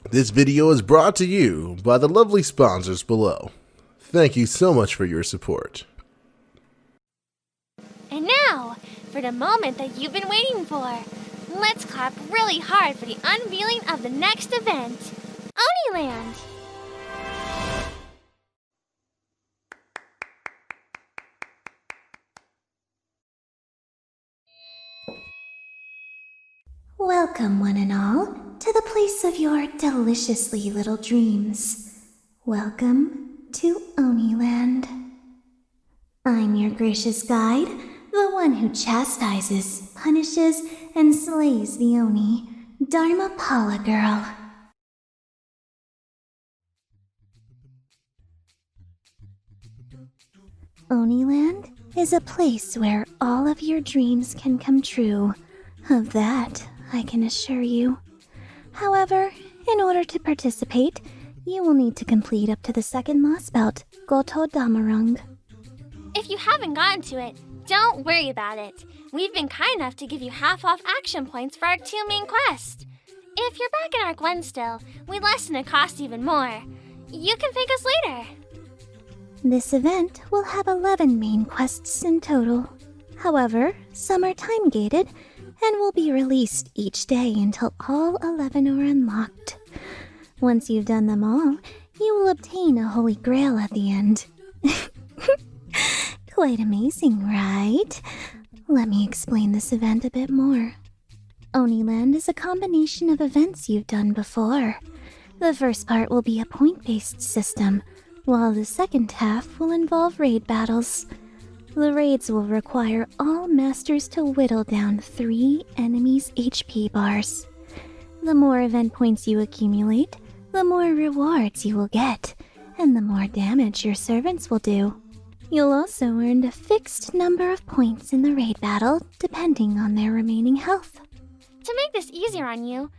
This video is brought to you by the lovely sponsors below. Thank you so much for your support. And now, for the moment that you've been waiting for. Let's clap really hard for the unveiling of the next event, Oniland! Welcome, one and all, to the place of your deliciously little dreams. Welcome to Oniland. I'm your gracious guide, the one who chastises, punishes, and slays the Oni, Dharmapala Girl. Oniland is a place where all of your dreams can come true. Of that, I can assure you. However, in order to participate, you will need to complete up to the second lost belt, Goto Damarung. If you haven't gotten to it, don't worry about it. We've been kind enough to give you half-off action points for our 2 main quests. If you're back in Arc 1 still, we lessen the cost even more. You can thank us later. This event will have 11 main quests in total. However, some are time-gated and will be released each day until all 11 are unlocked. Once you've done them all, you will obtain a holy grail at the end. Quite amazing, right? Let me explain this event a bit more. Oniland is a combination of events you've done before. The first part will be a point-based system, while the second half will involve raid battles. The raids will require all masters to whittle down 3 enemies' HP bars. The more event points you accumulate, the more rewards you will get, and the more damage your servants will do. You'll also earn a fixed number of points in the raid battle, depending on their remaining health. To make this easier on you,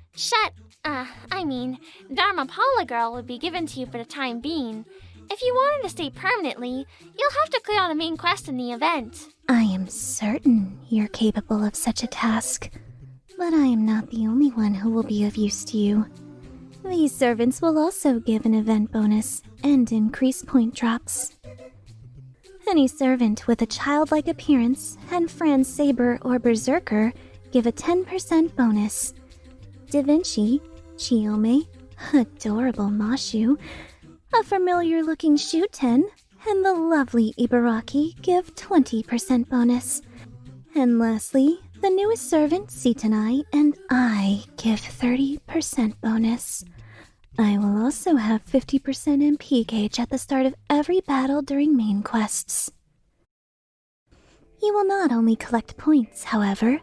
Dharmapala Girl would be given to you for the time being. If you wanted to stay permanently, you'll have to clear all the main quests in the event. I am certain you're capable of such a task, but I am not the only one who will be of use to you. These servants will also give an event bonus and increase point drops. Any servant with a childlike appearance and Fran's Saber or Berserker give a 10% bonus. Da Vinci, Chiome, adorable Mashu, a familiar-looking Shuten, and the lovely Ibaraki give 20% bonus. And lastly, the newest servant, Sitonai, and I give 30% bonus. I will also have 50% MP gauge at the start of every battle during main quests. You will not only collect points, however,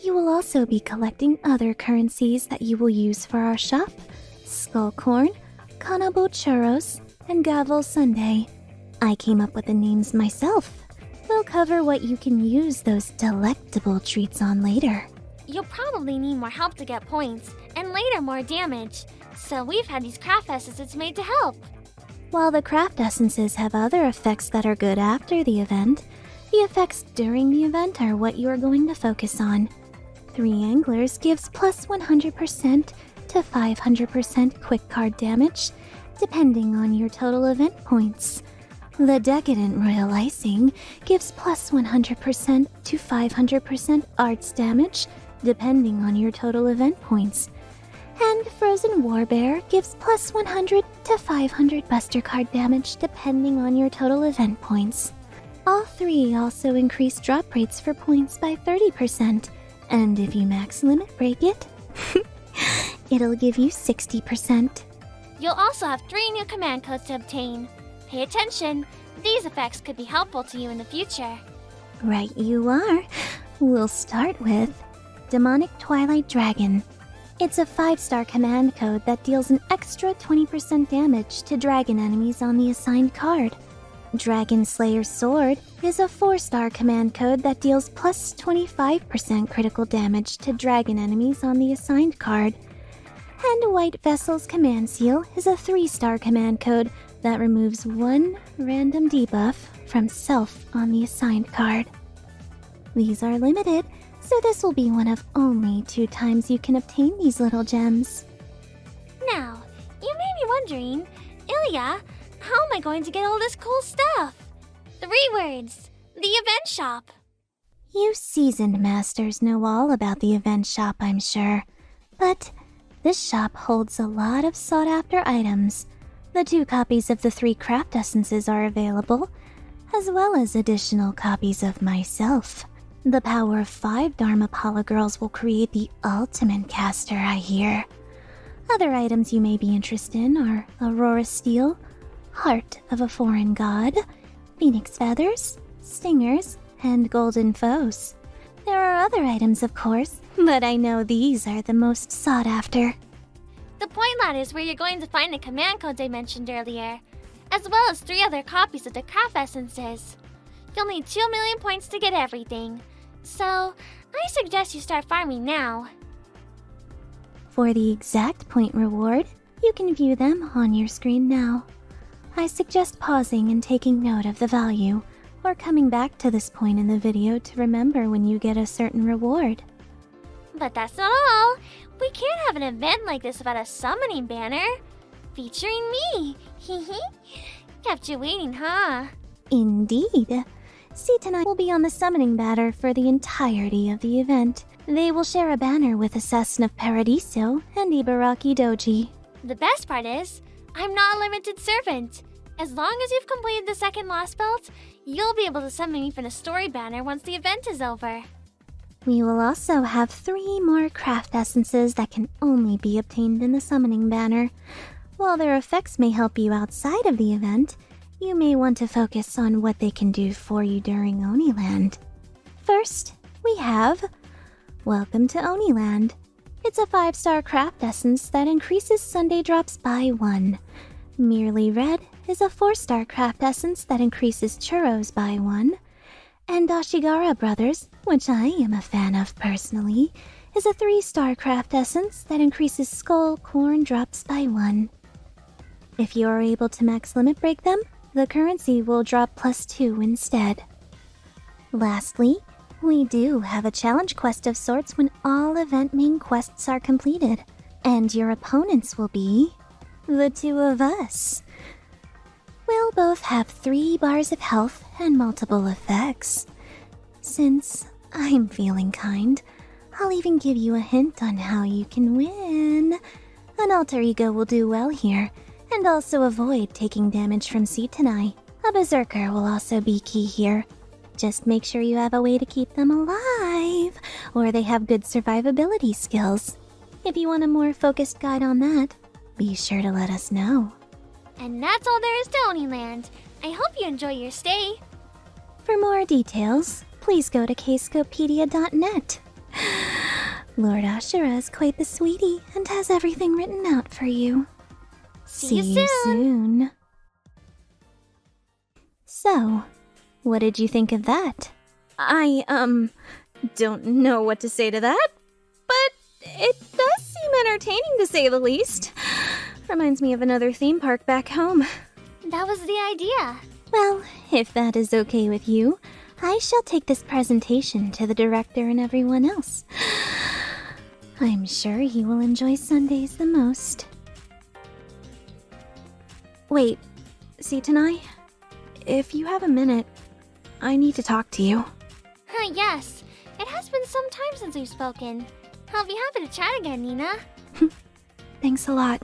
you will also be collecting other currencies that you will use for our shop, Skullcorn, Kanabo Churros, and Gavel Sundae. I came up with the names myself. We'll cover what you can use those delectable treats on later. You'll probably need more help to get points, and later more damage. So we've had these craft essences made to help. While the craft essences have other effects that are good after the event, the effects during the event are what you are going to focus on. 3 Anglers gives plus 100% to 500% quick card damage, depending on your total event points. The Decadent Royal Icing gives plus 100% to 500% arts damage, depending on your total event points. And Frozen Warbear gives plus 100 to 500 Buster Card damage depending on your total event points. All 3 also increase drop rates for points by 30%, and if you max limit break it, it'll give you 60%. You'll also have 3 new command codes to obtain. Pay attention, these effects could be helpful to you in the future. Right you are. We'll start with Demonic Twilight Dragon. It's a 5-star command code that deals an extra 20% damage to dragon enemies on the assigned card. Dragon Slayer's Sword is a 4-star command code that deals plus 25% critical damage to dragon enemies on the assigned card. And White Vessel's Command Seal is a 3-star command code that removes 1 random debuff from self on the assigned card. These are limited, so this will be one of only 2 times you can obtain these little gems. Now, wondering, Ilya, how am I going to get all this cool stuff? 3 words. The event shop. You seasoned masters know all about the event shop, I'm sure. But this shop holds a lot of sought-after items. The 2 copies of the 3 craft essences are available, as well as additional copies of myself. The power of 5 Dharmapala girls will create the ultimate caster, I hear. Other items you may be interested in are Aurora Steel, Heart of a Foreign God, Phoenix Feathers, Stingers, and Golden Foes. There are other items, of course, but I know these are the most sought after. The point ladder is where you're going to find the command codes I mentioned earlier, as well as 3 other copies of the craft essences. You'll need 2 million points to get everything, so I suggest you start farming now. For the exact point reward, you can view them on your screen now. I suggest pausing and taking note of the value, or coming back to this point in the video to remember when you get a certain reward. But that's not all. We can't have an event like this without a summoning banner. Featuring me. Hehe. Kept you waiting, huh? Indeed. Sitonai will be on the summoning banner for the entirety of the event. They will share a banner with Assassin of Paradiso and Ibaraki Doji. The best part is, I'm not a limited servant. As long as you've completed the 2nd lost belt, you'll be able to summon me for the story banner once the event is over. We will also have 3 more craft essences that can only be obtained in the summoning banner. While their effects may help you outside of the event, you may want to focus on what they can do for you during Oniland. First, we have Welcome to Oniland. It's a 5-star craft essence that increases Sunday drops by 1. Merely Red is a 4-star craft essence that increases churros by 1. And Ashigara Brothers, which I am a fan of personally, is a 3-star craft essence that increases skull corn drops by 1. If you are able to max limit break them, the currency will drop +2 instead. Lastly, we do have a challenge quest of sorts when all event main quests are completed, and your opponents will be the 2 of us. We'll both have 3 bars of health and multiple effects. Since I'm feeling kind, I'll even give you a hint on how you can win. An alter ego will do well here, and also avoid taking damage from Sitonai. A berserker will also be key here. Just make sure you have a way to keep them alive, or they have good survivability skills. If you want a more focused guide on that, be sure to let us know. And that's all there is to Oniland. I hope you enjoy your stay. For more details, please go to kscopedia.net. Lord Ashura is quite the sweetie and has everything written out for you. See you soon. So, what did you think of that? I, don't know what to say to that, but it does seem entertaining to say the least. Reminds me of another theme park back home. That was the idea. Well, if that is okay with you, I shall take this presentation to the director and everyone else. I'm sure he will enjoy Sundays the most. Wait, Sitonai? If you have a minute, I need to talk to you. Yes. It has been some time since we've spoken. I'll be happy to chat again, Nina. Thanks a lot.